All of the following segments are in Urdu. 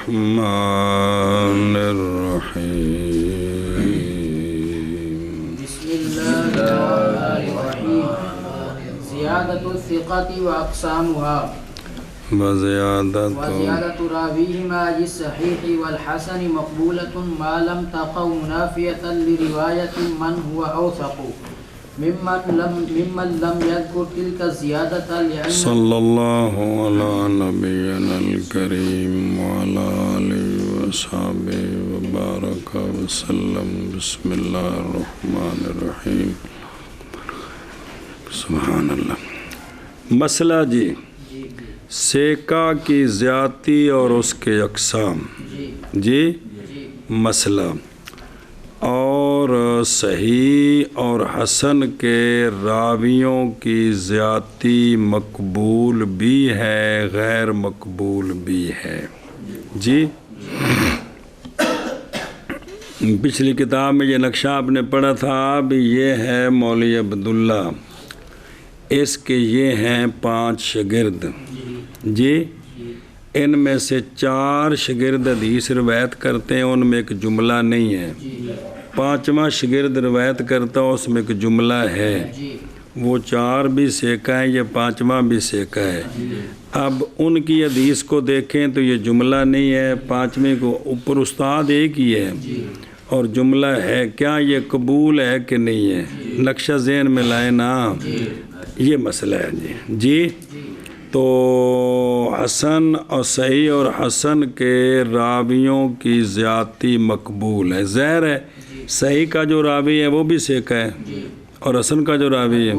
الرحمن الرحيم بسم الله الرحمن الرحيم زيادة الثقة وأقسامها وزيادة راويهما للصحيح والحسن مقبولة ما لم تقع منافية لرواية من هو أوثق ممن لم يذكر تلك الزيادة لأن صلى الله على نبينا الكريم وعلى آله وصحبه وبارك وسلم بسم الله الرحمن الرحيم سبحان اللہ. مسئلہ جی سیکا کی زیادتی اور اس کے اقسام جی مسئلہ اور صحیح اور حسن کے راویوں کی زیادتی مقبول بھی ہے غیر مقبول بھی ہے جی. پچھلی کتاب میں یہ نقشہ آپ نے پڑھا تھا بھی یہ ہے مولوی عبداللہ، اس کے یہ ہیں 5 شاگرد جی. ان میں سے 4 شاگرد حدیث روایت کرتے ہیں، ان میں ایک جملہ نہیں ہے. 5واں شاگرد روایت کرتا ہے، اس میں ایک جملہ ہے. وہ 4 بھی سیکا ہیں، یہ 5واں بھی سیکا ہے. اب ان کی حدیث کو دیکھیں تو یہ جملہ نہیں ہے. 5ویں کو اوپر استاد ایک ہی ہے اور جملہ ہے. کیا یہ قبول ہے کہ نہیں ہے؟ نقشہ ذہن میں لائے نا، یہ مسئلہ ہے جی. تو حسن اور صحیح اور حسن کے راویوں کی زیادتی مقبول ہے. ظاہر ہے صحیح کا جو راوی ہے وہ بھی سیکا ہے اور حسن کا جو راوی ہے،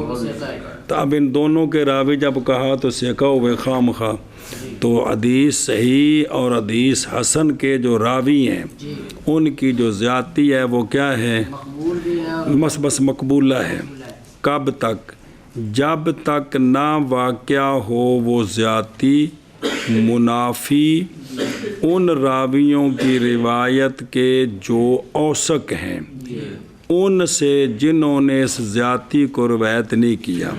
تو اب ان دونوں کے راوی جب کہا تو سیکا ہوئے خواہ مخواہ. تو حدیث صحیح اور حدیث حسن کے جو راوی ہیں ان کی جو زیادتی ہے وہ کیا ہے؟ بس مقبولہ ہے. کب تک؟ جب تک نہ واقع ہو وہ زیادتی منافی ان راویوں کی روایت کے جو اوثق ہیں ان سے جنہوں نے اس زیادتی کو روایت نہیں کیا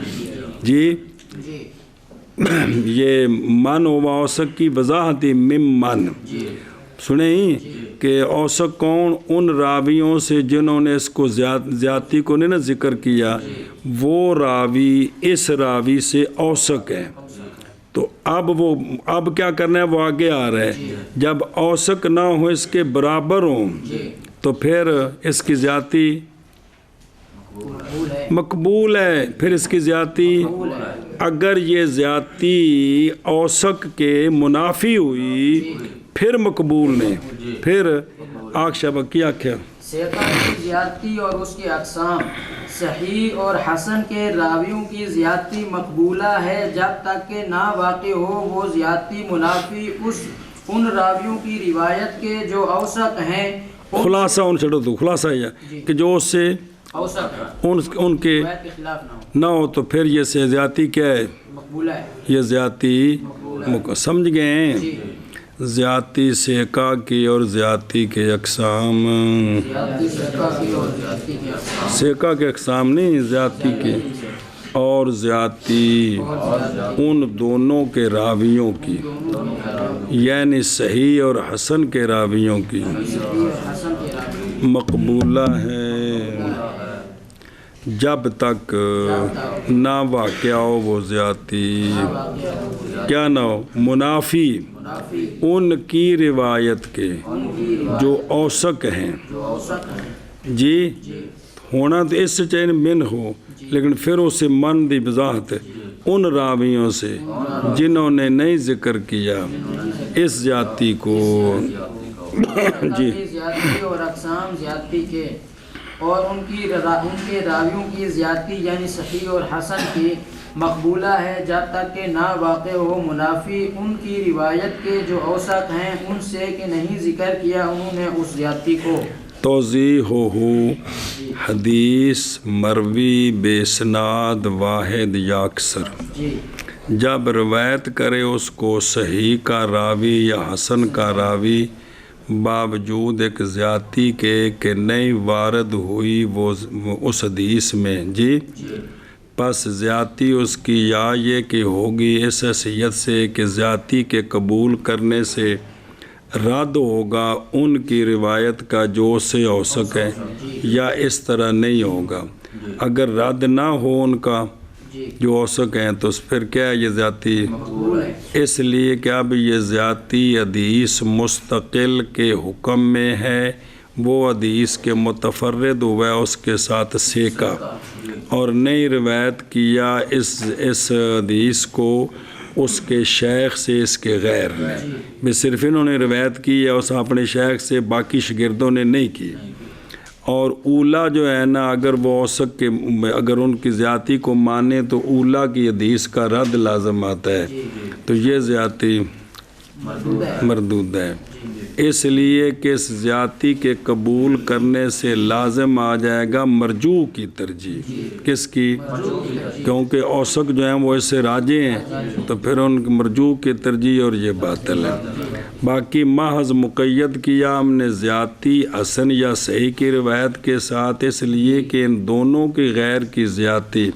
جی. یہ من و اوثق کی وضاحت ممن سنیں کہ اوثق کون؟ ان راویوں سے جنہوں نے اس کو زیادتی کو نہیں ذکر کیا، وہ راوی اس راوی سے اوثق ہے. تو اب کیا کرنا ہے؟ وہ آگے آ رہا ہے. جب اوثق نہ ہو اس کے برابر ہوں تو پھر اس کی زیادتی مقبول ہے. پھر اس کی زیادتی اگر یہ زیادتی اوثق کے منافی ہوئی پھر مقبول نہیں. پھر آخشبہ کی آخیا سیکا کی زیادتی اور اس کے اقسام صحیح اور حسن کے راویوں کی زیادتی مقبولہ ہے جب تک کہ نہ واقع ہو وہ زیادتی منافی ان راویوں کی روایت کے جو اوثق ہیں. خلاصہ ان چھڑو تو خلاصہ یہ کہ جو اس سے ان کے نہ ہو تو پھر یہ سے زیادتی کیا ہے؟ مقبولہ ہے. یہ زیادتی سمجھ گئے ہیں. زیادتی سیکا کی اور زیادتی کے اقسام، سیکا کے اقسام نہیں، زیادتی کے اور زیادتی ان دونوں کے راویوں کی یعنی صحیح اور حسن کے راویوں کی مقبولہ ہے جب تک نہ واقع ہو وہ زیادتی کیا نہ ہو منافی ان کی روایت کے جو اوثق ہیں جی. ہونا تو اس سے چاہے من ہو لیکن پھر اسے من دی وضاحت ان راویوں سے جنہوں نے نہیں ذکر کیا اس زیادتی کو جی. زیادتی اور اقسام زیادتی کے اور ان کے راویوں کی زیادتی یعنی صحیح اور حسن کی مقبولہ ہے جب تک کہ نہ واقع ہو منافی ان کی روایت کے جو اوثق ہیں ان سے کہ نہیں ذکر کیا انہوں نے اس زیادتی کو. توضیح ہو حدیث مروی بے اسناد واحد یا اکثر جب روایت کرے اس کو صحیح کا راوی یا حسن کا راوی باوجود ایک زیادتی کے کہ نہیں وارد ہوئی وہ اس حدیث میں جی. پس زیادتی اس کی یا یہ کہ ہوگی اس حیثیت سے کہ زیادتی کے قبول کرنے سے رد ہوگا ان کی روایت کا جو اس سے اوثق ہے یا اس طرح نہیں ہوگا. اگر رد نہ ہو ان کا جو اوثق ہیں تو پھر کیا ہے یہ زیادتی. اس لیے کیا بھی یہ زیادتی حدیث مستقل کے حکم میں ہے. وہ حدیث کے متفرد ہوا اس کے ساتھ سیکا اور نئی روایت کیا اس حدیث کو اس کے شیخ سے اس کے غیر نے بھی صرف انہوں نے روایت کی ہے اس اپنے شیخ سے باقی شاگردوں نے نہیں کی. اور اولا جو ہے نا اگر وہ اوثق کے اگر ان کی زیادتی کو مانے تو اولا کی حدیث کا رد لازم آتا ہے تو یہ زیادتی مردود ہے. اس لیے کہ اس زیادتی کے قبول کرنے سے لازم آ جائے گا مرجوح کی ترجیح. کس کی؟ کیونکہ اوثق جو ہیں وہ اس سے راجے ہیں تو پھر ان کی مرجوح کی ترجیح اور یہ باطل ہے. باقی محض مقید کیا ہم نے زیادتی حسن یا صحیح کی روایت کے ساتھ اس لیے کہ ان دونوں کی غیر کی زیادتی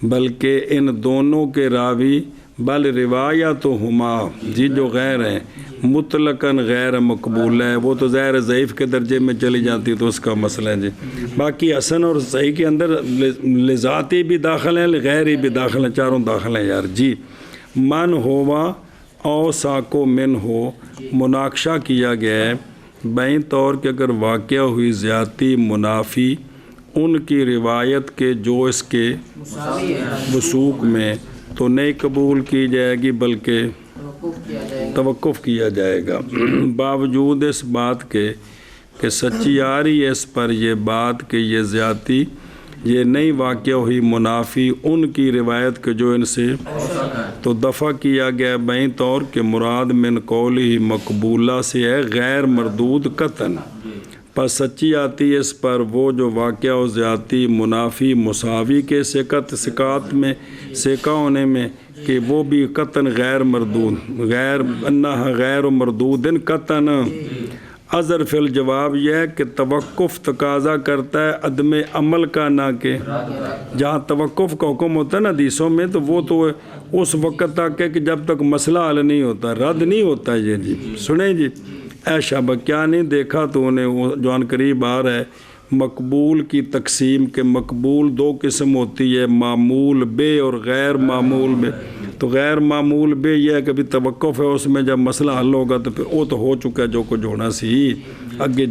بلکہ ان دونوں کے راوی بل روایت ہما جو غیر ہیں مطلقاً غیر مقبول ہے. وہ تو ظاہر ضعیف کے درجے میں چلی جاتی تو اس کا مسئلہ ہے باقی حسن اور صحیح کے اندر لذاتی بھی داخل ہیں غیر بھی داخل ہیں چاروں داخل ہیں یار. من ہوا او ساکو من ہو مناقشہ کیا گیا ہے بین طور کہ اگر واقع ہوئی زیادتی منافی ان کی روایت کے جو اس کے وثوق میں تو نہیں قبول کی جائے گی بلکہ توقف کیا جائے گا. باوجود اس بات کے کہ سچی آ رہی ہے اس پر یہ بات کہ یہ زیادتی یہ نہیں واقع ہوئی منافی ان کی روایت کے جو ان سے تو دفع کیا گیا بین طور کہ مراد من قول ہی مقبولہ سے ہے غیر مردود قطعاً. پس سچی آتی ہے اس پر وہ جو واقعہ و زیادتی منافی مساوی کے سکات میں سیکا ہونے میں کہ وہ بھی قطعاً غیر مردود غیر مردود قطعاً. اظہر فی الجواب یہ ہے کہ توقف تقاضا کرتا ہے عدم عمل کا نہ کہ جہاں توقف کا حکم ہوتا ہے نا حدیثوں میں تو وہ تو اس وقت تک ہے کہ جب تک مسئلہ حل نہیں ہوتا رد نہیں ہوتا. یہ سنیں اے شابہ کیا نہیں دیکھا تو انہیں جو ان قریب آ رہا ہے مقبول کی تقسیم کے مقبول دو قسم ہوتی ہے معمول بے اور غیر معمول بے. تو غیر معمول بے یہ ہے کہ بھی توقف ہے اس میں جب مسئلہ حل ہوگا تو پھر وہ تو ہو چکا ہے جو کچھ ہونا سی. آگے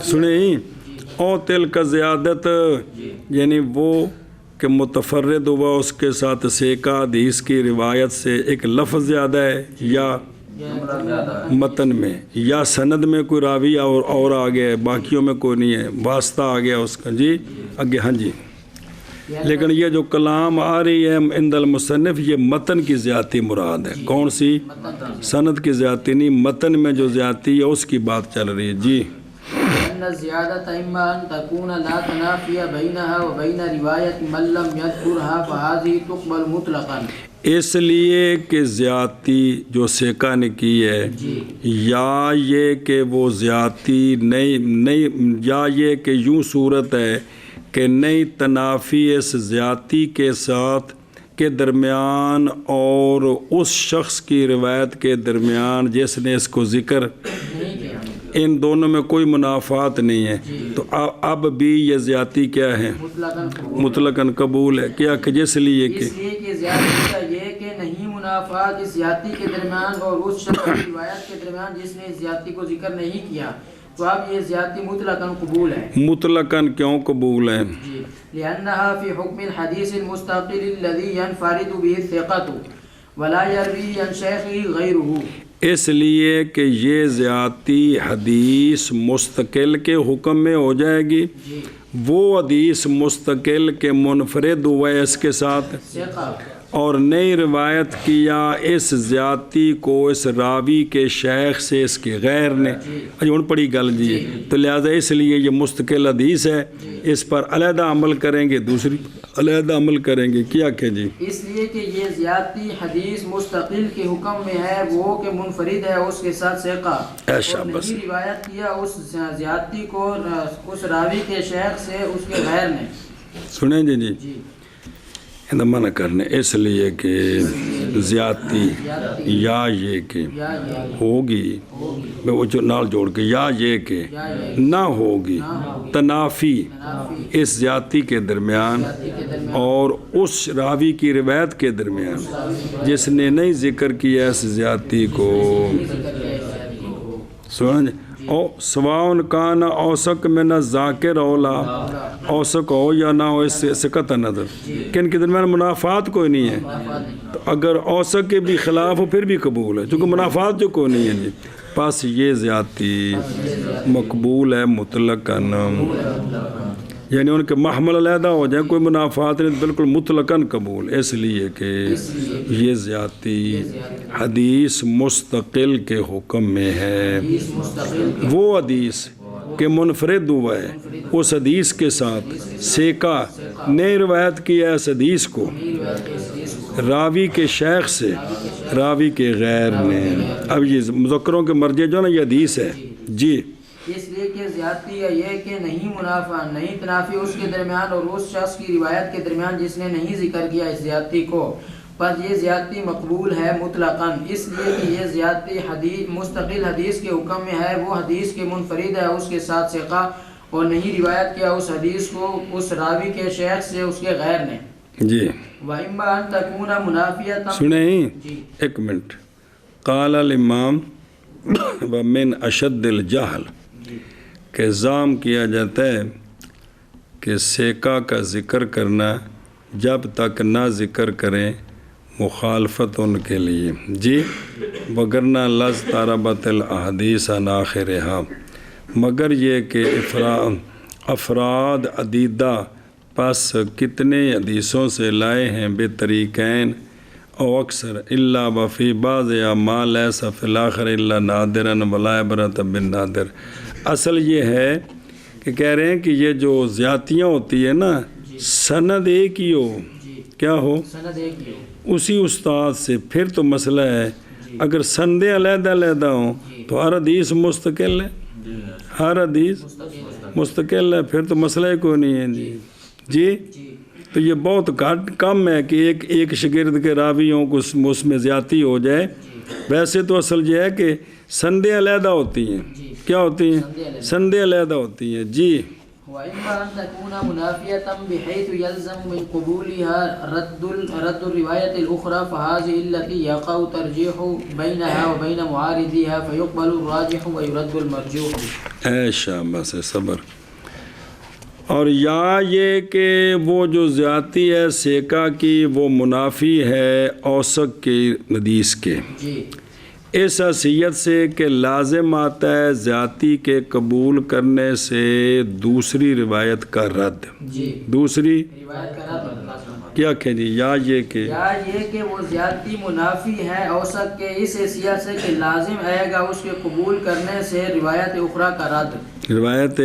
سنیں او تل کا زیادت یعنی وہ کہ متفرد ہوا اس کے ساتھ سیکا حدیث کی روایت سے ایک لفظ زیادہ ہے یا متن میں یا سند میں کوئی راوی اور آ گیا ہے باقیوں میں کوئی نہیں ہے واسطہ آ گیا اس کا. آگے ہاں لیکن یہ جو کلام آ رہی ہے عند المصنف یہ متن کی زیادتی مراد ہے. کون سی؟ سند کی زیادتی نہیں متن میں جو زیادتی ہے اس کی بات چل رہی ہے. الزیادۃ اما ان تكون لا تنافی بینها وبین روایت من لم یذکرها فهذه تقبل مطلقا. اس لیے کہ زیادتی جو سیکا نے کی ہے یا یہ کہ وہ زیادتی نہیں یا یہ کہ یوں صورت ہے کہ نئی تنافی اس زیادتی کے ساتھ کے درمیان اور اس شخص کی روایت کے درمیان جس نے اس کو ذکر ان دونوں میں کوئی منافات نہیں ہے. تو اب بھی یہ زیادتی کیا ہے مطلقاً قبول ہے. کیا کہ جس لیے کہ زیادتی کا یہ کہ نہیں منافات اس زیادتی کے درمیان اور اس شخص کی روایت کے درمیان جس نے اس زیادتی کو ذکر نہیں کیا تو اب یہ زیادتی مطلقاً قبول ہے. مطلقاً کیوں قبول ہے؟ لأنها في حكم الحديث المستقل الذي ينفرد به الثقة ولا يروي عن شيخه غيره. اس لیے کہ یہ زیادتی حدیث مستقل کے حکم میں ہو جائے گی. وہ حدیث مستقل کے منفرد ہوا ہے اس کے ساتھ اور نئی روایت کیا اس زیادتی کو اس راوی کے شیخ سے اس کے غیر نے پڑی گل تو لہذا اس لیے یہ مستقل حدیث ہے. اس پر علیحدہ عمل کریں گے دوسری علیحدہ عمل کریں گے. کیا کہ اس لیے کہ یہ زیادتی حدیث مستقل کے حکم میں ہے وہ کہ منفرد ہے اس کے ساتھ ثقہ اور نہیں روایت کیا اس زیادتی کو اس راوی کے شیخ سے اس کے غیر نے. سنیں جی ਇਹਦਾ ਮਨਾ ਕਰਨੇ ਇਸ ਲਈ ਕਿ ਜ਼ਿਆਦਤੀ ਜਾਂ ਇਹ ਕਿ ਹੋਗੀ ਉਹ ਜੋ ਨਾਲ ਜੋੜ کے یا یہ کہ نہ ہوگی تنافی اس زیادتی کے درمیان اور اس راوی کی روایت کے درمیان جس نے نہیں ذکر کیا اس زیادتی کو سمجھ او سواؤن کان اوسق میں نہ ذاکر اولا اوسق ہو یا نہ ہو اس سے قطع نظر کہ ان کے درمیان منافات کوئی نہیں ہے تو اگر اوسق کے بھی خلاف ہو پھر بھی قبول ہے چونکہ منافات جو کوئی نہیں ہے جی پس یہ زیادتی مقبول ہے مطلقاً یعنی ان کے محمل علیحدہ ہو جائیں کوئی منافات نہیں بالکل مطلقاً قبول اس لیے کہ یہ زیادتی حدیث مستقل کے حکم میں ہے وہ حدیث کہ منفرد ہوا ہے اس حدیث کے ساتھ سیکا نے روایت کیا اس حدیث کو راوی کے شیخ سے راوی کے غیر نے اب یہ مذکروں کے مرجع جو نا یہ حدیث ہے جی اس لیے کہ زیادتی ہے یہ کہ نہیں منافع نہیں تنافی اس کے درمیان اور اس شخص کی روایت کے درمیان جس نے نہیں ذکر کیا اس زیادتی کو پر یہ زیادتی مقبول ہے مطلقاً اس لیے کہ یہ زیادتی حدیث مستقل حدیث کے حکم میں ہے وہ حدیث کے منفرد ہے اس کے ساتھ ثقہ اور نہیں روایت کیا اس حدیث کو اس راوی کے شیخ سے اس کے غیر نے جی وَإِمَّا أَن تَكُونَ مُنَافِيَةً سنیں ایک منٹ قال الامام ومن اشد الجہل کہ ظام کیا جاتا ہے کہ سیکا کا ذکر کرنا جب تک نہ ذکر کریں مخالفت ان کے لیے جی وگرنہ لز طاربت الاحادیث عن آخرها مگر یہ کہ افراد عدیدہ پس کتنے حدیثوں سے لائے ہیں بے طریقین او اکثر الا وفی بعض یا ما لیس فی الاخر الا نادرا ولا عبرۃ بالنادر اصل یہ ہے کہ کہہ رہے ہیں کہ یہ جو زیادتیاں ہوتی ہیں نا سند ایک ہی ہو کیا ہو سند ایک ہی ہو اسی استاد سے پھر تو مسئلہ ہے اگر سندیں علیحدہ علیحدہ ہوں تو ہر حدیث مستقل ہے ہر حدیث مستقل ہے پھر تو مسئلہ ہی کوئی نہیں ہے جی تو یہ بہت کم ہے کہ ایک شاگرد کے راویوں کو اس میں زیادتی ہو جائے ویسے تو اصل یہ ہے کہ سندیں علیحدہ ہوتی ہیں کیا ہوتی ہیں سندیں علیحدہ ہوتی ہیں جی وَإِمَّا أَن تَكُونَ مُنَافِيَةً بِحَيْثُ يَلْزَمُ مِنْ قُبُولِهَا رَدُّ الرِّوَايَةِ الْأُخْرَى فَهَذِهِ الَّتِي يَقَعُ تَرْجِيحُ بَيْنَهَا وَبَيْنَ مُعَارِضِهَا فَيُقْبَلُ الرَّاجِحُ وَيُرَدُّ الْمَرْجُوحُ اے شاباش صبر اور یا یہ کہ وہ جو زیادتی ہے سیکا کی وہ منافی ہے اوسق کی حدیث کے جی اس حیثیت سے کہ لازم آتا ہے زیادتی کے قبول کرنے سے دوسری روایت کا رد جی دوسری روایت کا رد کیا کہ جی یا یہ کہ وہ زیادتی منافی ہے اوسط کے اس حیثیت سے کہ لازم آئے گا اس کے قبول کرنے سے روایت اخرى کا رد روایت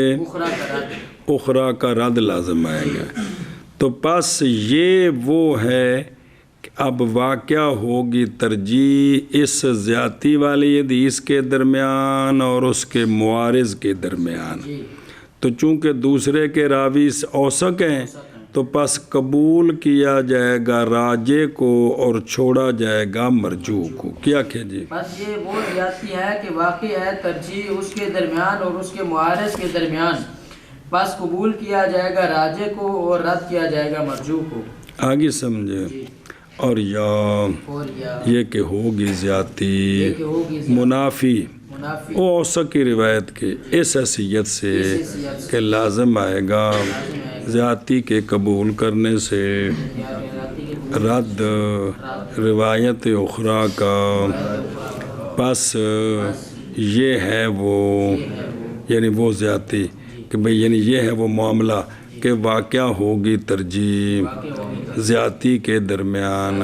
اخرى کا رد لازم آئے گا تو پس یہ وہ ہے کہ اب واقعہ ہوگی ترجیح اس زیادتی والی حدیث کے درمیان اور اس کے معارض کے درمیان تو چونکہ دوسرے کے راوی اوسق ہیں تو پس قبول کیا جائے گا راجے کو اور چھوڑا جائے گا مرجوح کو کیا کہ جی بس یہ وہ زیادتی ہے کہ واقع ہے ترجیح اس کے درمیان اور اس کے معارض کے درمیان بس قبول کیا جائے گا راجے کو اور رد کیا جائے گا مرجوح کو آگے سمجھے اور یا یہ کہ ہوگی زیادتی منافی وہ اوسق کی روایت کے اس حیثیت سے کہ لازم آئے گا زیادتی کے قبول کرنے سے رد روایت اخرى کا پس یہ ہے وہ یعنی وہ زیادتی کہ بھئی یعنی یہ ہے وہ معاملہ کہ واقعہ ہوگی ترجیح زیادتی کے درمیان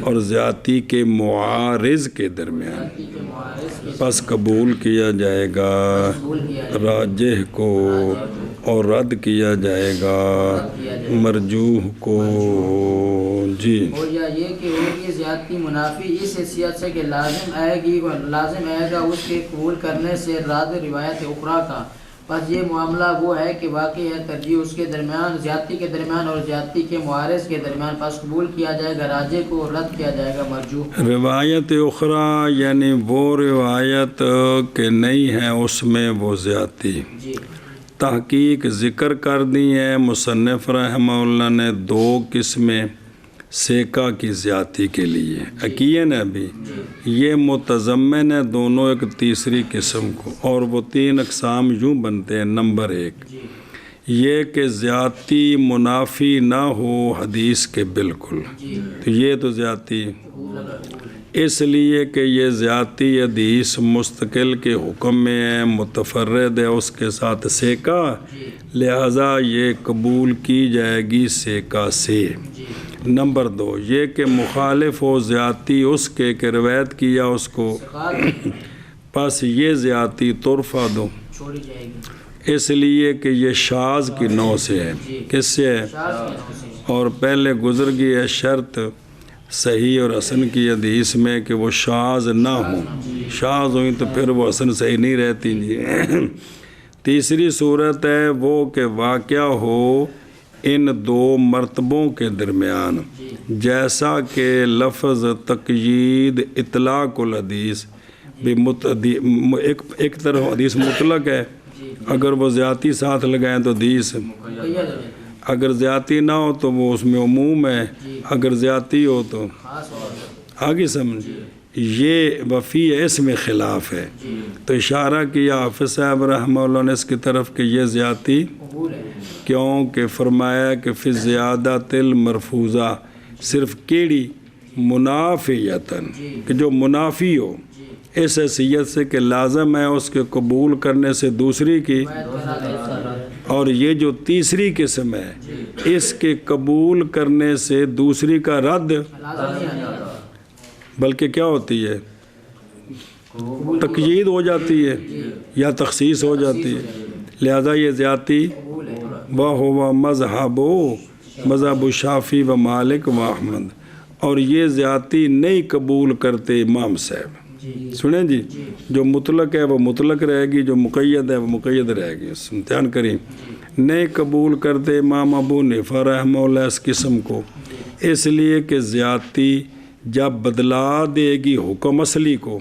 اور زیادتی کے معارض کے درمیان پس قبول کیا جائے گا راجح کو اور رد کیا جائے گا مرجوح کو جی اور یہ کہ ہوگی زیادتی منافی اس حیثیت سے کہ لازم آئے گا اس کے قبول کرنے سے رد روایت اخرى کا بس یہ معاملہ وہ ہے کہ واقع ہے ترجیح اس کے درمیان زیادتی کے درمیان اور زیادتی کے معارض کے درمیان، پس قبول کیا جائے گا راجح کو اور رد کیا جائے گا مرجوح۔ روایت اخرى یعنی وہ روایت کہ نہیں ہے اس میں وہ زیادتی۔ جی تحقیق ذکر کر دی ہے مصنف رحمہ اللہ نے 2 قسمیں سیکا کی زیادتی کے لیے عقین ہے ابھی، یہ متضمن ہے دونوں ایک تیسری قسم کو، اور وہ 3 اقسام یوں بنتے ہیں۔ نمبر 1 یہ کہ زیادتی منافی نہ ہو حدیث کے بالکل، تو یہ تو زیادتی اس لیے کہ یہ زیادتی حدیث مستقل کے حکم میں ہے، متفرد ہے اس کے ساتھ سیکا، لہذا یہ قبول کی جائے گی سیکا سے۔ نمبر 2 یہ کہ مخالف ہو زیادتی اس کے کہ روایت کیا اس کو، پس یہ زیادتی ترفع دو، چھوڑی جائے گی، اس لیے کہ یہ شاذ کی نوع سے ہے۔ کس سے ہے؟ اور پہلے گزر گئی ہے شرط صحیح اور حسن کی حدیث میں کہ وہ شاذ نہ ہوں، شاذ ہوئی تو پھر وہ حسن صحیح نہیں رہتی جی۔ تیسری صورت ہے وہ کہ واقعہ ہو ان 2 مرتبوں کے درمیان، جیسا کہ لفظ تقیید اطلاق الحدیث بھی ایک طرف حدیث مطلق ہے، اگر وہ زیادتی ساتھ لگائیں تو حدیث، اگر زیادتی نہ ہو تو وہ اس میں عموم ہے، اگر زیادتی ہو تو آگے سمجھ، یہ وفی ہے اس میں خلاف ہے۔ تو اشارہ کیا حافظ صاحب رحمہ اللہ نے اس کی طرف کہ یہ زیادتی کیوں کہ فرمایا کہ فی زیادت المرفوضہ صرف کیڑی منافیتاً کہ جو منافی ہو اس حیثیت سے کہ لازم ہے اس کے قبول کرنے سے دوسری کی، اور یہ جو تیسری قسم ہے اس کے قبول کرنے سے دوسری کا رد، بلکہ کیا ہوتی ہے تقیید ہو جاتی ہے یا تخصیص ہو جاتی ہے، لہذا یہ زیادتی وَهُوَ مذہب شافعی و مالک و احمد، اور یہ زیادتی نہیں قبول کرتے امام صاحب۔ سنیں جی، جو مطلق ہے وہ مطلق رہے گی، جو مقید ہے وہ مقید رہے گی، امتحان کریں۔ نہیں قبول کرتے امام ابو حنیفہ رحمہ اللہ اس قسم کو، اس لیے کہ زیادتی جب بدلا دے گی حکم اصلی کو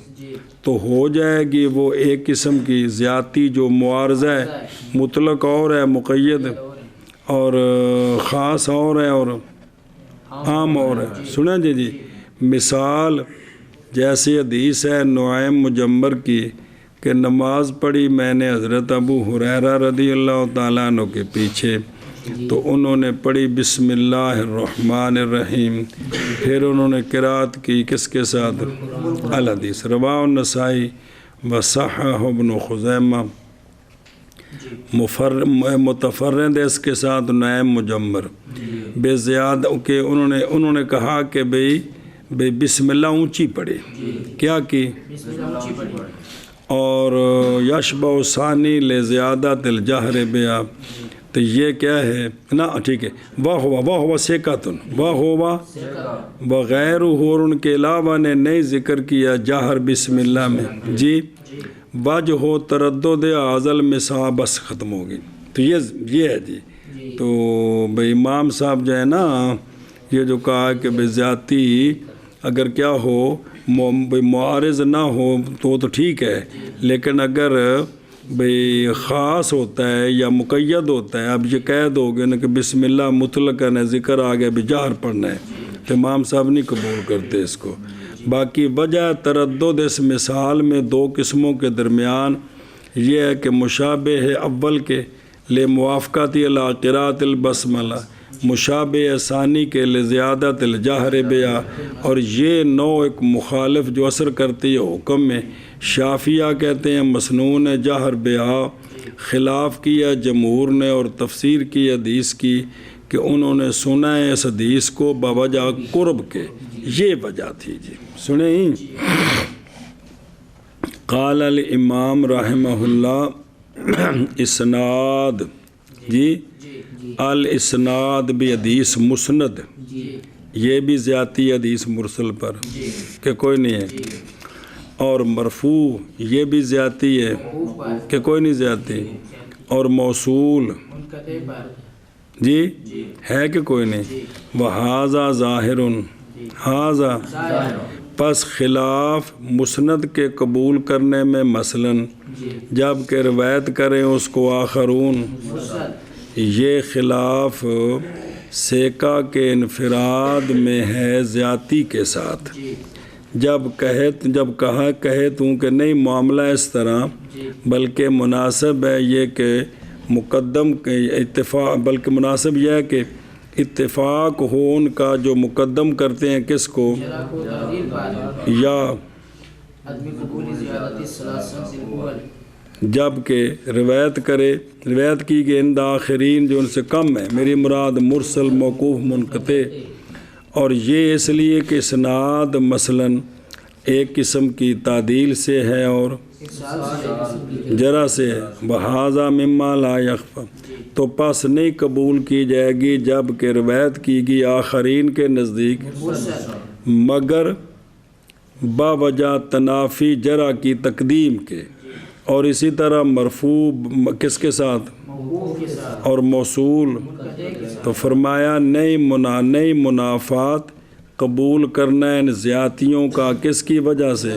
تو ہو جائے گی وہ ایک قسم کی زیادتی جو معارضہ ہے، مطلق اور ہے، مقید اور خاص اور ہے اور عام اور ہے۔ سنیں جی، مثال جیسے حدیث ہے نعیم مجمر کی کہ نماز پڑھی میں نے حضرت ابو ہریرہ رضی اللہ تعالیٰ عنہ کے پیچھے، تو انہوں نے پڑھی بسم اللہ الرحمن الرحیم، پھر انہوں نے قرات کی کس کے ساتھ؟ الحدیث رواہ النسائی وصححہ ابن خزیمہ، متفرد اس کے ساتھ نعیم مجمر بے زیادہ کہ انہوں نے کہا کہ بھئی بسم اللہ اونچی پڑھی، کیا کی؟ اور یشبہ ثانی لزیادت الجہر بیا، تو یہ کیا ہے نا، ٹھیک ہے، واہ سیکاتن واہ بغیر اور ان کے علاوہ نے نہیں ذکر کیا جہر بسم اللہ میں جی، وجہ ہو تردد اعظل مسا بس ختم ہوگی۔ تو یہ ہے جی، تو بھئی امام صاحب جو ہے نا یہ جو کہا کہ بے زیادتی اگر کیا ہو معارض نہ ہو تو ٹھیک ہے، لیکن اگر بھئی خاص ہوتا ہے یا مقید ہوتا ہے، اب یہ قید ہو گیا نا کہ بسم اللہ مطلقاً ذکر آ گیا بجہر پڑھنا ہے، تو امام صاحب نہیں قبول کرتے اس کو۔ باقی وجہ تردد اس مثال میں 2 قسموں کے درمیان یہ ہے کہ مشابہ ہے اول کے لے موافقاتی علی قراءۃ البسملہ، مشابہ ثانی کے لزیادت الجہر بیا، اور یہ نوع ایک مخالف جو اثر کرتی ہے حکم میں، شافعیہ کہتے ہیں مسنون ہے جہر بیا، خلاف کیا جمہور نے اور تفسیر کی حدیث کی کہ انہوں نے سنا ہے اس حدیث کو بوجہ قرب کے، یہ وجہ تھی جی۔ سنیں قال الامام رحمہ اللہ اسناد جی، الاسناد بھی حدیث مسند، یہ بھی زیادتی حدیث مرسل پر کہ کوئی نہیں ہے، اور مرفوع یہ بھی زیادتی ہے کہ کوئی نہیں زیادتی، اور موصول منقطع پر جی ہے کہ کوئی نہیں، وہذا ظاہر ھذا پس خلاف مسند کے قبول کرنے میں مثلاً جب کہ روایت کریں اس کو آخرون، یہ خلاف سیکا کے انفراد میں ہے زیادتی کے ساتھ، جب کہے تو کہ نہیں معاملہ اس طرح، بلکہ مناسب ہے یہ کہ مقدم کے اتفاق، بلکہ مناسب یہ ہے کہ اتفاق ہو ان کا جو مقدم کرتے ہیں کس کو، یا جب کہ روایت کی گئی عند آخرین جو ان سے کم ہے، میری مراد مرسل موقوف منقطع، اور یہ اس لیے کہ اسناد مثلاً ایک قسم کی تعدیل سے ہے اور جرح سے ہے، بہذا مما لا یخفی، تو پس نہیں قبول کی جائے گی جب کہ روایت کی گئی آخرین کے نزدیک مگر باوجہ تنافی جرح کی تقدیم کے، اور اسی طرح مرفوع کس کے ساتھ اور موصول، تو فرمایا نئی منافات قبول کرنا ان زیادتیوں کا کس کی وجہ سے،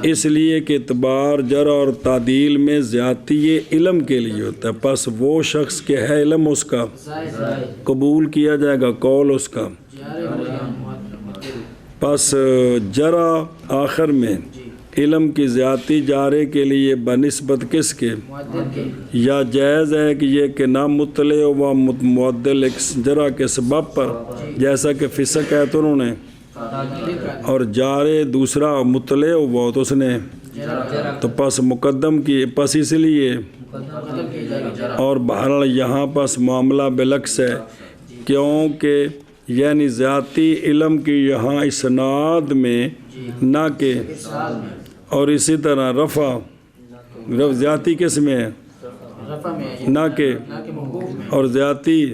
اس لیے کہ اعتبار جرح اور تعدیل میں زیادتی یہ علم کے لیے ہوتا ہے، پس وہ شخص کے ہے علم اس کا قبول کیا جائے گا قول اس کا، پس جرح آخر میں علم کی زیادتی جارے کے لیے بنسبت کس کے، یا جائز ہے کہ یہ کہ نہ مطلع و معدل ایک جرح کے سبب پر، جیسا کہ فسق ہے تو انہوں نے، اور جارے دوسرا مطلع ہوا تو اس نے، تو پس مقدم کی، پس اس لیے، اور بہرحال یہاں پس معاملہ بالعکس ہے، کیونکہ یعنی ذاتی علم کی یہاں اسناد میں نہ کہ، اور اسی طرح رفع زیادتی کس میں ہے، نہ کہ، اور زیادتی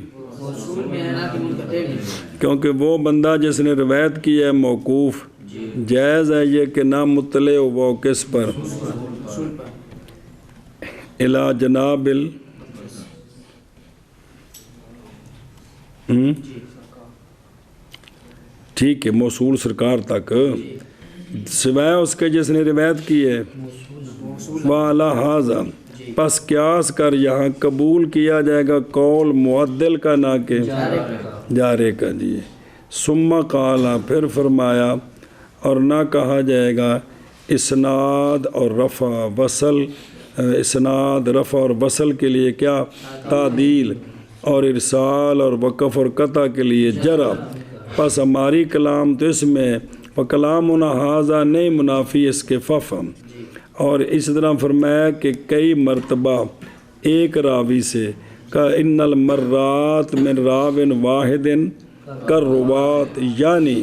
کیونکہ وہ بندہ جس نے روایت کی ہے موقوف، جائز ہے یہ کہ نہ مطلع وہ کس پر، الی جناب ٹھیک ہے موصول سرکار تک، سوائے اس کے جس نے روایت کی ہے، وَعَلَى هَذَا پس قیاس کر یہاں قبول کیا جائے گا قول معدل کا نہ کہ جارے کا، جی ثم قال پھر فرمایا، اور نہ کہا جائے گا اسناد اور رفع وصل، اسناد رفع اور وصل کے لیے کیا تعدیل، اور ارسال اور وقف اور قطع کے لیے جرح، پس ہماری کلام تو اس میں وکلامنا ھذا نہیں منافی اس کے ففہم، اور اس طرح فرمایا کہ کئی مرتبہ ایک راوی سے کہ ان المرات من راو واحد کالروات، یعنی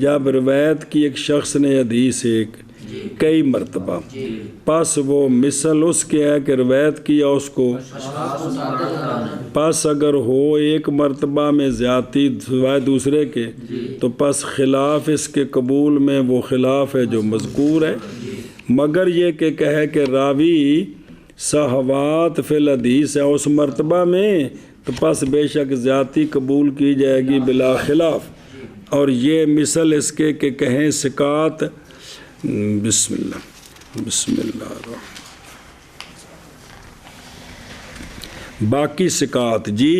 جب روایت کی ایک شخص نے حدیث ایک کئی مرتبہ، پس وہ مثل اس کے ہے کہ روایت کیا اس کو، پس اگر ہو ایک مرتبہ میں زیادتی سوائے دوسرے کے، تو پس خلاف اس کے قبول میں وہ خلاف ہے جو مذکور ہے، مگر یہ کہ کہے کہ راوی صحوات فی الحدیث ہے اس مرتبہ میں، تو پس بے شک زیادتی قبول کی جائے گی بلا خلاف، اور یہ مثل اس کے کہ کہیں ثقات، بسم اللہ باقی ثقات جی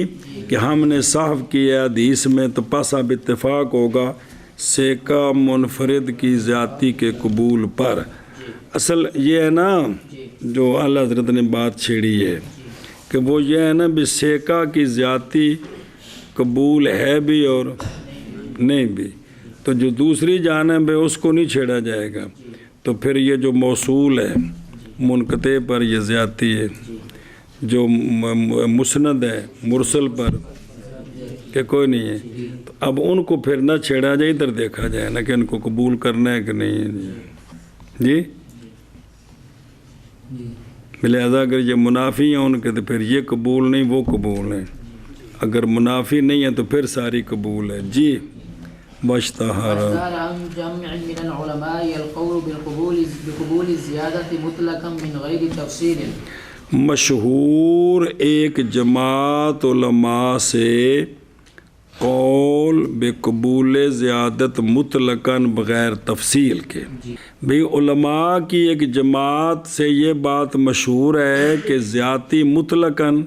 کہ ہم نے صحف کی ہے حدیث میں، تو پس اب اتفاق ہوگا ثقہ منفرد کی زیادتی کے قبول پر۔ اصل یہ ہے نا جو اعلیٰ حضرت نے بات چھیڑی ہے کہ وہ یہ ہے نا بھی ثقہ کی زیادتی قبول ہے بھی اور نہیں بھی، تو جو دوسری جانب ہے اس کو نہیں چھیڑا جائے گا، تو پھر یہ جو موصول ہے منقطع پر یہ زیادتی ہے، جو مسند ہے مرسل پر کہ کوئی نہیں ہے، تو اب ان کو پھر نہ چھیڑا جائے، ادھر دیکھا جائے نا کہ ان کو قبول کرنا ہے کہ نہیں ہے جی، لہذا اگر یہ منافی ہیں ان کے تو پھر یہ قبول نہیں وہ قبول ہیں، اگر منافی نہیں ہے تو پھر ساری قبول ہے جی۔ واشتہر عن جمع من العلماء القول بقبول الزيادة مطلقا من غير تفصيل، مشہور ایک جماعت علماء سے قول بقبول زیادت مطلقاً بغیر تفصیل کے. بھئی علماء کی ایک جماعت سے یہ بات مشہور ہے کہ زیادتی مطلقاً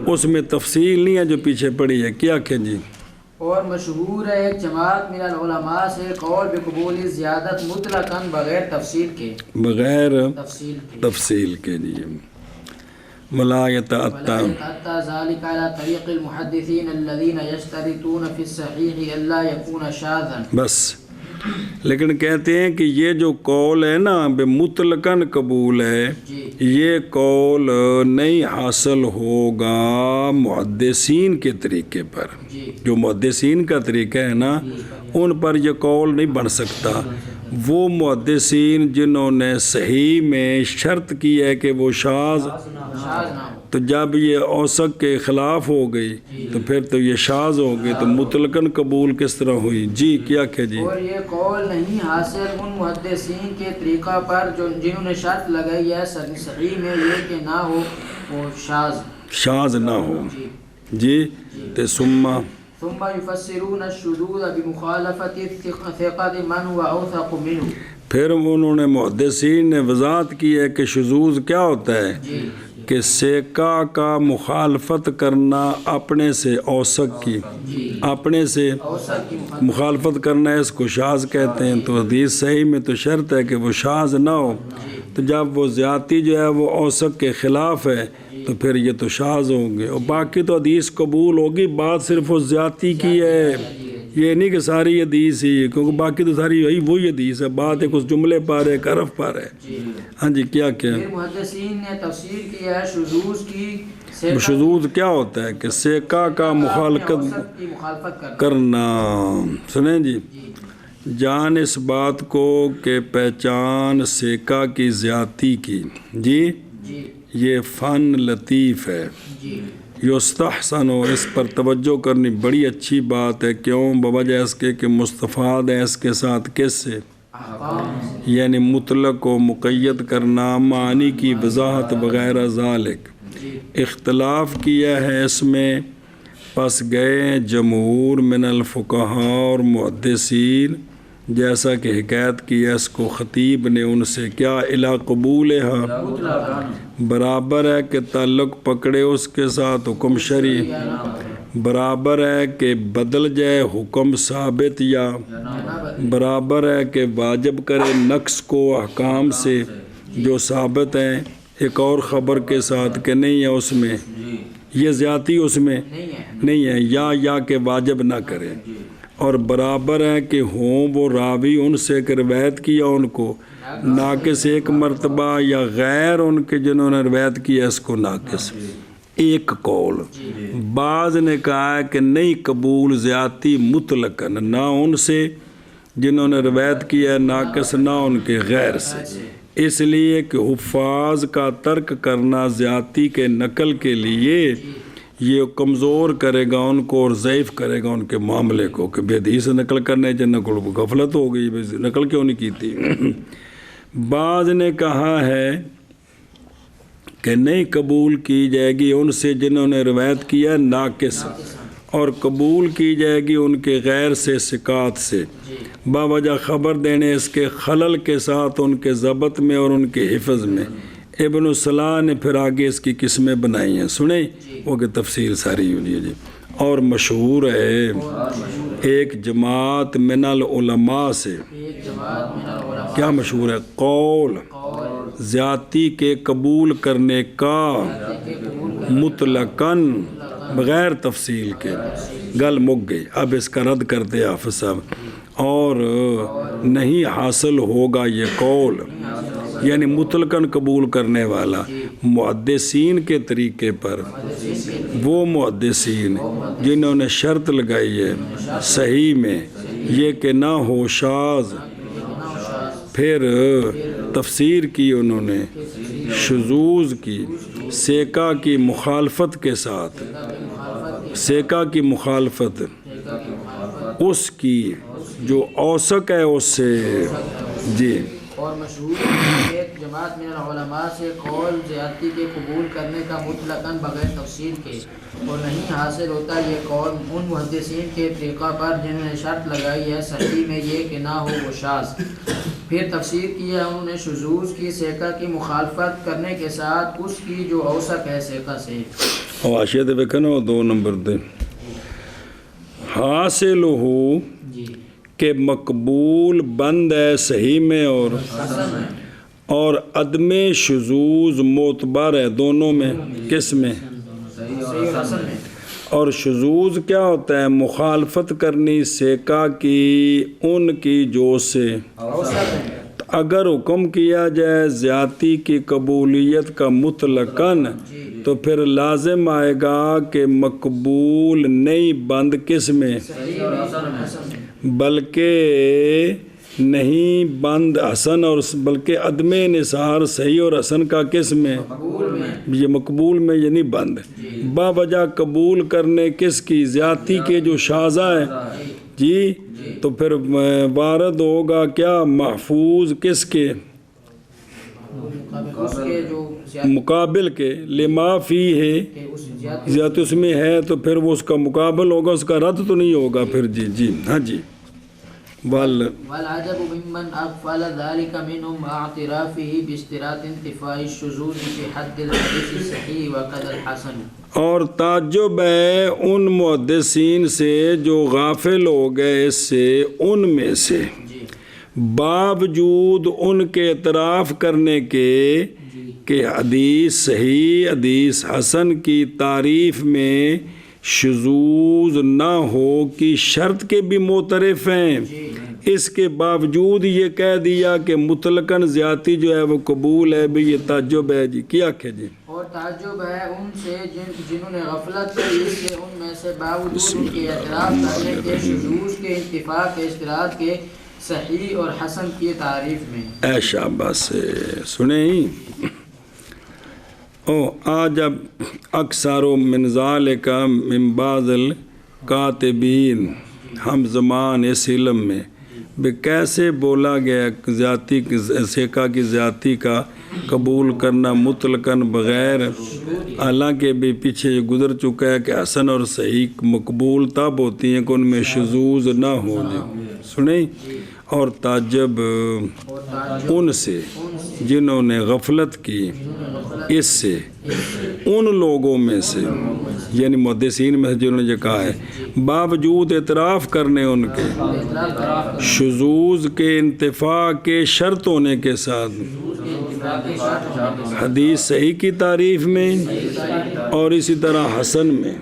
اس میں تفصیل نہیں ہے جو پیچھے پڑی ہے. کیا کہ جی؟ اور مشہور ہے ایک جماعت من العلماء سے قول بقبول زیادت مطلقاً بغیر تفصیل کے. بغیر تفصیل تفصیل کے جی. ولا يتأتى ذلك على طريق المحدثين الذين يشترطون في الصحيح الا يكون شاذا. بس لیکن کہتے ہیں کہ یہ جو قول ہے نا بے مطلقاً قبول ہے، یہ قول نہیں حاصل ہوگا محدثین کے طریقے پر. جو محدثین کا طریقہ ہے نا ان پر یہ قول نہیں بن سکتا. وہ محدثین جنہوں نے صحیح میں شرط کی ہے کہ وہ شاذ، تو جب یہ اوثق کے خلاف ہو گئی تو پھر تو یہ شاذ ہو گئی، تو مطلقاً قبول کس طرح ہوئی؟ جی کیا کہ جی؟ اور یہ قول نہیں حاصل ان محدثین کے طریقہ پر جو جنہوں نے شرط لگائی ہے صحیح میں یہ کہ نہ ہو وہ شاذ نہ ہو. جی تو ثم يفسرون الشذوذ بمخالفة الثقة من هو اوثق منه. پھر انہوں نے محدثین نے وضاحت کی ہے کہ شذوذ کیا ہوتا ہے کہ ثقہ کا مخالفت کرنا اپنے سے اوثق کی، اپنے سے مخالفت کرنا ہے، اس کو شاذ کہتے ہیں. تو حدیث صحیح میں تو شرط ہے کہ وہ شاذ نہ ہو، تو جب وہ زیادتی جو ہے وہ اوثق کے خلاف ہے تو پھر یہ تو شاذ ہوں گے. اور باقی تو حدیث قبول ہوگی، بات صرف اس زیادتی کی ہے، یہ نہیں کہ ساری حدیث ہی، کیونکہ باقی تو ساری وہی حدیث ہے. بات ایک اس جملے پر ہے، ایک حرف پر ہے. ہاں جی کیا محدثین نے تفسیر کیا ہے شذوذ کی. شذوذ کیا ہوتا ہے کہ ثقہ کا مخالفت کرنا. سنیں جی، جان اس بات کو کہ پہچان ثقہ کی زیادتی کی، جی یہ فن لطیف ہے. یستحسن ہو، اس پر توجہ کرنی بڑی اچھی بات ہے. کیوں؟ بوجہ اس کے کہ مستفاد ہے اس کے ساتھ کس سے، یعنی مطلق و مقید کرنا، معنی کی وضاحت وغیرہ. ذالک اختلاف کیا ہے اس میں، پس گئے جمہور من الفقہاء اور محدثین، جیسا کہ حکایت کیا اس کو خطیب نے ان سے، کیا الا قبولہا، برابر ہے کہ تعلق پکڑے اس کے ساتھ حکم شرعی، برابر ہے کہ بدل جائے حکم ثابت، یا برابر ہے کہ واجب کرے نقص کو احکام سے جو ثابت ہیں ایک اور خبر کے ساتھ کہ نہیں ہے اس میں یہ زیادتی اس میں نہیں ہے، یا کہ واجب نہ کرے. اور برابر ہے کہ ہوں وہ راوی ان سے کہ روایت کیا ان کو ناقص ایک مرتبہ، یا غیر ان کے جنہوں نے روایت کیا اس کو ناقص ایک قول. بعض نے کہا ہے کہ نہیں قبول زیادتی مطلقاً، نہ ان سے جنہوں نے روایت کیا ہے ناقص، نہ ان کے غیر سے، اس لیے کہ حفاظ کا ترک کرنا زیادتی کے نقل کے لیے یہ کمزور کرے گا ان کو اور ضعیف کرے گا ان کے معاملے کو، کہ بے حدیث نقل کرنے سے نقل غفلت ہو گئی، نقل کیوں نہیں کی تھی. بعض نے کہا ہے کہ نہیں قبول کی جائے گی ان سے جنہوں نے روایت کیا ناقص، اور قبول کی جائے گی ان کے غیر سے ثقات سے، باوجہ خبر دینے اس کے خلل کے ساتھ ان کے ضبط میں اور ان کے حفظ میں. ابن الصلاح نے پھر آگے اس کی قسمیں بنائی ہیں، سنیں وہ کہ تفصیل ساری ہو جی. اور مشہور ہے ایک جماعت من العلماء سے، کیا مشہور ہے؟ قول زیادتی کے قبول کرنے کا مطلقاً بغیر تفصیل کے. گل مک گئی، اب اس کا رد کرتے حافظ صاحب. اور نہیں حاصل ہوگا یہ قول، یعنی مطلقاً قبول کرنے والا محدثین کے طریقے پر، وہ محدثین جنہوں نے شرط لگائی ہے صحیح میں یہ کہ نہ ہو شاذ. پھر تفسیر کی انہوں نے شذوذ کی ثقہ کی مخالفت کے ساتھ، ثقہ کی مخالفت اس کی جو اوثق ہے اس سے. جی اور مشہور جماعت من العلماء سے قول زیادتی کے قبول کرنے کا مطلقاً بغیر تفصیل کے، اور نہیں حاصل ہوتا یہ قول ان محدثین کے طریقہ پر جنہوں نے شرط لگائی ہے صحیح میں یہ کہ نہ ہو وہ شاذ۔ پھر تفسیر کی ہے انہوں نے شذوذ کی سیکہ کی مخالفت کرنے کے ساتھ اس کی جو اوثق ہے سیکہ سے۔ حاشیے تے ویکھنا 2 نمبر تے حاصل ہو جی کہ مقبول بند ہے صحیح میں اور عدم شذوذ معتبر ہے دونوں میں، کس میں؟ صحیح اور حسن میں۔ اور شذوذ کیا ہوتا ہے؟ مخالفت کرنی سیکہ کی ان کی جو سے۔ اگر حکم کیا جائے زیادتی کی قبولیت کا مطلقاً تو پھر لازم آئے گا کہ مقبول نہیں بند کس میں، بلکہ نہیں بند حسن اور بلکہ عدم نثار صحیح اور حسن کا کس میں، یہ مقبول میں یعنی بند با وجہ قبول کرنے کس کی، زیادتی کے جو شاذہ ہے جی، تو پھر وارد ہوگا کیا محفوظ کس کے، مقابل کے، لما فی ہے زیادتی اس میں ہے تو پھر وہ اس کا مقابل ہوگا، اس کا رد تو نہیں ہوگا پھر۔ جی ہاں جی۔ والعجب ممن اغفل ذلك منهم اعترافه باشتراط انتفاء الشذوذ في حد الحديث الصحيح وقدر الحسن۔ اور تعجب ہے ان محدثین سے جو غافل ہو گئے اس سے، ان میں سے باوجود ان کے اعتراف کرنے کے کہ حدیث صحیح حدیث حسن کی تعریف میں شذوذ نہ ہو کی شرط کے بھی معترف ہیں، اس کے باوجود یہ کہہ دیا کہ مطلقاً زیادتی جو ہے وہ قبول ہے بھی، یہ تعجب ہے جی۔ کیا کہ جی؟ اور تعجب ہے ان سے جنہوں نے غفلت کی کہ ان میں سے باوجود ان کے اعتراف کرنے کے شذوذ کے انتفاع کے اشتراط کے صحیح اور حسن کی تعریف میں۔ اے شاباش سنیں ہی آج اب اکثر من ذالک من بعض الکاتبین، ہم زمان اس علم میں بھی کیسے بولا گیا زیادتی سیکہ کی زیادتی کا قبول کرنا مطلقاً بغیر، حالانکہ بھی پیچھے گزر چکا ہے کہ حسن اور صحیح مقبول تب ہوتی ہیں کہ ان میں شذوذ نہ ہو جائے۔ سنیں اور تعجب ان سے جنہوں نے غفلت کی اس سے، ان لوگوں میں سے یعنی محدثین میں جنہوں نے یہ کہا ہے باوجود اعتراف کرنے ان کے شذوذ کے انتفاع کے شرط ہونے کے ساتھ حدیث صحیح کی تعریف میں اور اسی طرح حسن میں۔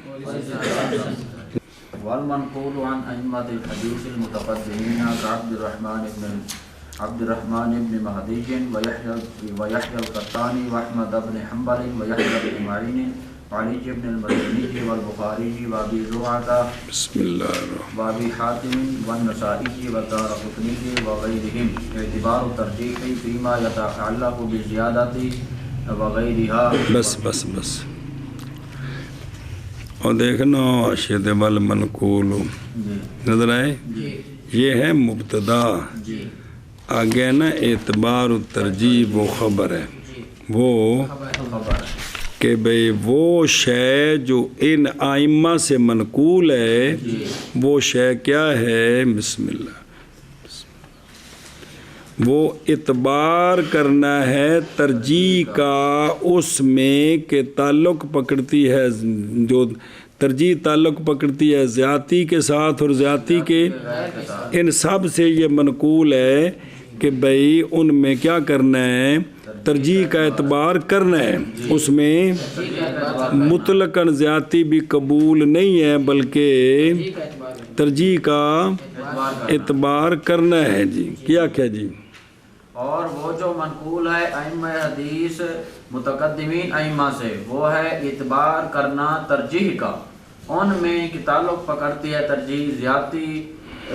والمنقول عن أئمة الحديث المتقدمين عبد الرحمن بن مهدي ويحيى القطاني وأحمد بن حنبل ويحيى بن معين وعلي بن المديني والبخاري وأبي زرعة بسم الله الرحمن وأبي حاتم والنسائي والدارقطني وغيرهم اعتبار الترجيح فيما يتعلق بالزيادة وغيرها۔ بس اور دیکھنا حاشیۃ والمنقول نظر آئے، یہ ہے مبتدا، آگے نا اعتبار الترجیح وہ خبر ہے، وہ کہ بھئی وہ شے جو ان ائمہ سے منقول ہے وہ شے کیا ہے، بسم اللہ، وہ اعتبار کرنا ہے ترجیح کا اس میں کہ تعلق پکڑتی ہے، جو ترجیح تعلق پکڑتی ہے زیادتی کے ساتھ اور زیادتی کے، ان سب سے یہ منقول ہے کہ بھئی ان میں کیا کرنا ہے، ترجیح کا اعتبار کرنا ہے، اس میں مطلقاً زیادتی بھی قبول نہیں ہے بلکہ ترجیح کا اعتبار کرنا ہے جی۔ کیا جی؟ اور وہ جو منقول ہے ائمہ حدیث متقدمین ائمہ سے، وہ ہے اعتبار کرنا ترجیح کا، ان میں کی تعلق پکڑتی ہے ترجیح زیادتی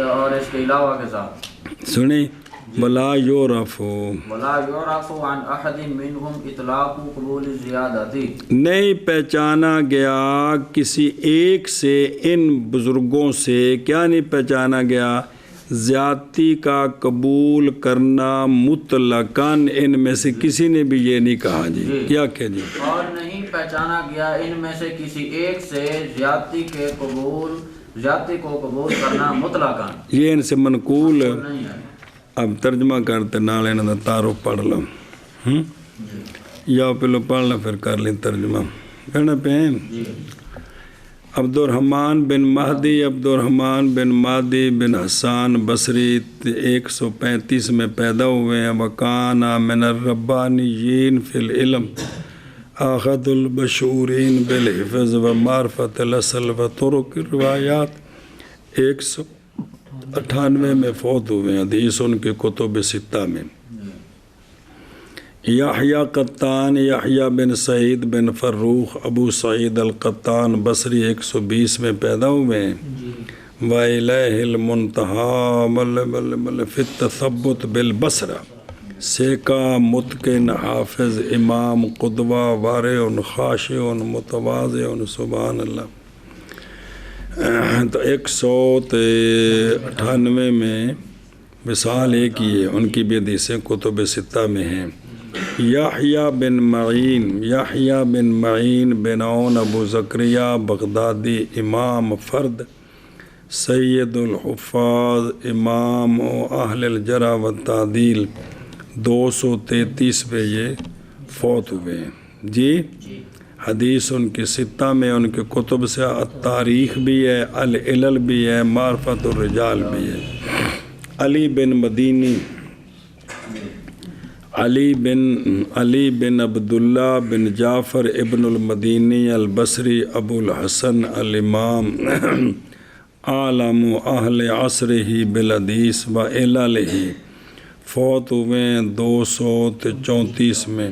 اور اس کے علاوہ کے ساتھ۔ سنیں ولا یعرف عن احد منهم اطلاق قبول الزیادتی، نہیں پہچانا گیا کسی ایک سے ان بزرگوں سے، کیا نہیں پہچانا گیا، زیادتی کا قبول کرنا مطلقاً ان میں سے کسی نے بھی یہ نہیں کہا جی. کیا کہ جی؟ اور نہیں پہچانا گیا ان میں سے کسی ایک سے زیادتی کو قبول کرنا مطلقاً. یہ ان سے منقول. نہیں ہے. اب ترجمہ کرتے نال انہوں نے تعارف پڑھ لو. یا پہلو پڑھ لو پھر کر لیں ترجمہ. کہنا پہ عبد الرحمن بن مہدی بن حسان بصری 135 میں پیدا ہوئے ہیں. وکانا من الربانیین فی العلم آخذ البشورین بالحفظ و معرفت الاصل و طرق روایات. 198 میں فوت ہوئے ہیں. حدیث ان کے کتب ستہ میں. یحییٰ قطان یحییٰ بن سعید بن فروخ ابو سعید القطان بصری 120 میں پیدا ہوئے ہیں. وَإِلَيْهِ الْمُنْتَهَى فِي التَّثَبُّتِ بِالْبَصْرَةِ. سیکا متقن حافظ امام قدوہ وارع خاشع متواضع سبحان اللہ. تو 198 میں مثال ایک ہی ہے. ان کی بھی حدیثیں کتب ستہ میں ہیں. یحییٰ بن معین بن عون ابو زکریا بغدادی امام فرد سید الحفاظ امام اہل الجرح و تعدیل 233 پہ یہ فوت ہوئے ہیں جی. حدیث ان کی ستہ میں ان کے کتب سے التاریخ بھی ہے، العلل بھی ہے، معرفت الرجال بھی ہے. علی بن عبداللہ بن جعفر ابن المدینی البصری ابو الحسن الامام عالم اہل عصرہ بالحدیث و عللہ فوت ہوئے 234 میں.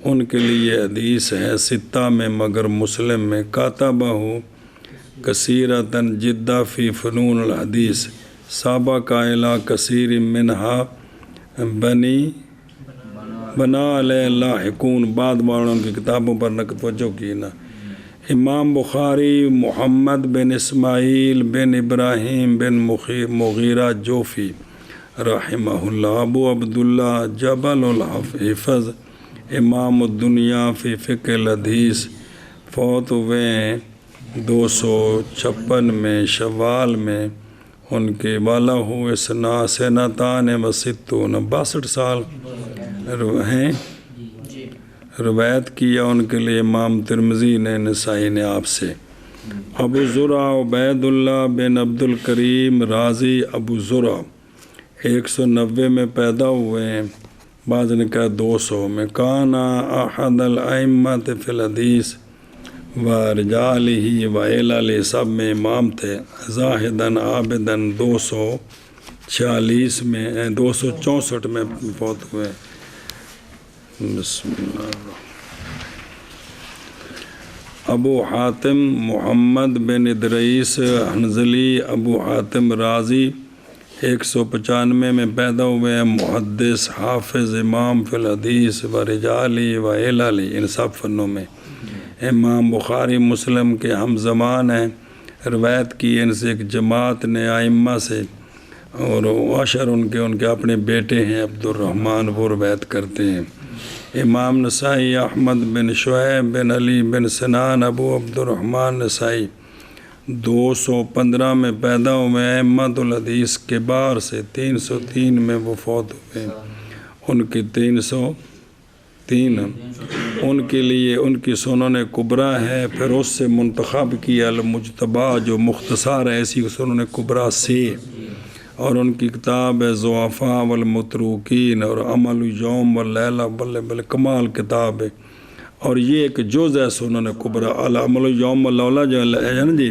ان کے لیے حدیث ہے ستہ میں مگر مسلم میں. کاتبہ کثیرتاً جدہ فی فنون الحدیث سابقہ الی کثیر منہا بنا علیہ لاحقون. بعد والوں کی کتابوں پر نہ توجہ کی نا. امام بخاری محمد بن اسماعیل بن ابراہیم بن مغیرہ جوفی رحمہ اللہ. ابو عبداللہ جبل الحفظ امام الدنیا فی فقہ الحدیث فوت ہوئے ہیں 256 میں شوال میں. ان کے والا ہوئے سنتان و ستون 62 سال ہیں. روایت کیا ان کے لیے امام ترمذی نے، نسائی نے آپ سے. ابو زرع عبید اللہ بن عبد الکریم رازی ابو زرع 190 میں پیدا ہوئے ہیں. بعض نے کہا 200 میں. کانا احد الائمۃ فی الحدیث و رجالہ و عللہ سب میں امام تھے. زاہدن عابدن 246 میں 264 میں فوت ہوئے. بسم اللہ الرحمن. ابو حاتم محمد بن ادریس حنظلی ابو حاتم رازی 195 میں پیدا ہوئے ہیں. محدث حافظ امام فی الحدیث و رجالی و عللی ان سب فنوں میں. امام بخاری مسلم کے ہم زمان ہیں. روایت کی ان سے ایک جماعت نے ائمہ سے، اور عشر ان کے اپنے بیٹے ہیں عبد الرحمن، وہ روایت کرتے ہیں. امام نسائی احمد بن شعیب بن علی بن سنان ابو عبد الرحمن نسائی 215 میں پیدا ہوئے. احمد الحدیث کبار سے 303 میں وہ فوت ہوئے. ان کی 303 ان کے لیے ان کی سنن کبریٰ ہے. پھر اس سے منتخب کیا المجتبیٰ جو مختصر ہے ایسی سنن کبریٰ سے. اور ان کی کتاب ہے ضعفاء والمتروکین اور عمل یوم واللیلہ بل کمال کتاب ہے. اور یہ ایک جز ہے سنن کبریٰ. العمل یوم واللیلہ جو ہے نا جی،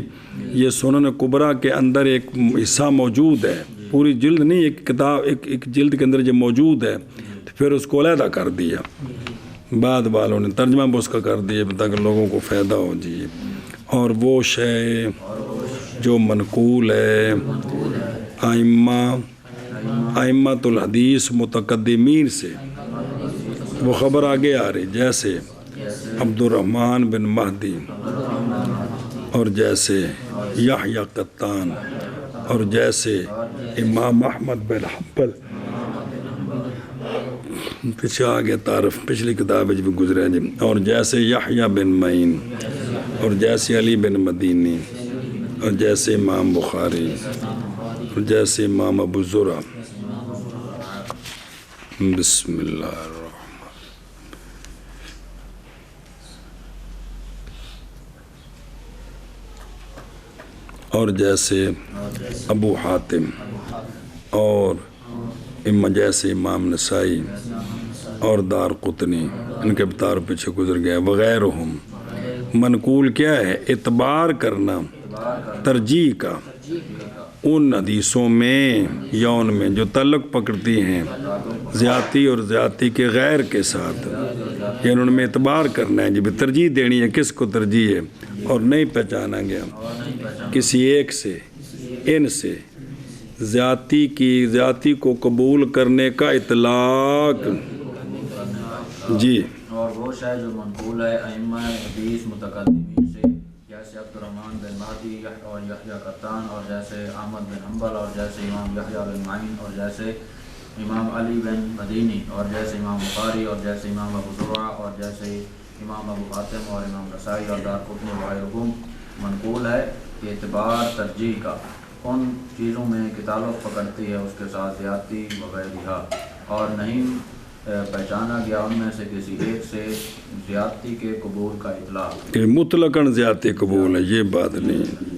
یہ سنن کبریٰ کے اندر ایک حصہ موجود ہے. پوری جلد نہیں، ایک کتاب ایک جلد کے اندر جو موجود ہے. پھر اس کو علیحدہ کر دیا. بعد والوں نے ترجمہ بھی اس کا کر دیا تاکہ لوگوں کو فائدہ ہو جی. اور وہ شے جو منقول ہے ائمۃ الحدیث متقدمین سے، وہ خبر آگے آ رہی، جیسے عبد الرحمن بن مہدی اور جیسے یحییٰ قطان اور جیسے امام احمد بن حنبل پیچھے آگے تعارف پچھلی کتاب بھی گزرے جی. اور جیسے یحییٰ بن معین اور جیسے علی بن مدینی اور جیسے امام بخاری اور جیسے امام ابو زرع. بسم اللہ الرحمن. اور جیسے ابو حاتم اور جیسے امام نسائی اور دار قطنی ان کے بتار پیچھے گزر گئے. وغیرہم منقول کیا ہے؟ اعتبار کرنا ترجیح کا ان حدیثوں میں یا ان میں جو تعلق پکڑتی ہیں زیادتی اور زیادتی کے غیر کے ساتھ، یعنی ان میں اعتبار کرنا ہے جب ترجیح دینی ہے کس کو ترجیح ہے، اور نہیں پہچانا گیا کسی ایک سے ان سے زیادتی کو قبول کرنے کا اطلاق. جی. اور وہ شے جو منقول ہے ائمہ حدیث متقدمین سے، جیسے عبد الرحمن بن مہدی اور یحییٰ قطان، اور جیسے احمد بن حنبل، اور جیسے امام یحییٰ بن معین، اور جیسے امام علی بن مدینی، اور جیسے امام بخاری، اور جیسے امام ابو زرع، اور جیسے امام ابو حاتم اور امام نسائی اور دارقطنی وغیرہم. منقول ہے اعتبار ترجیح کا ان چیزوں میں کہ تعلق پکڑتی ہے اس کے ساتھ زیادتی وغیرہ، اور نہیں پہچانا گیا ان میں سے کسی ایک سے زیادتی کے قبول کا اطلاق. مطلقاً زیادتی قبول ہے یہ بات نہیں.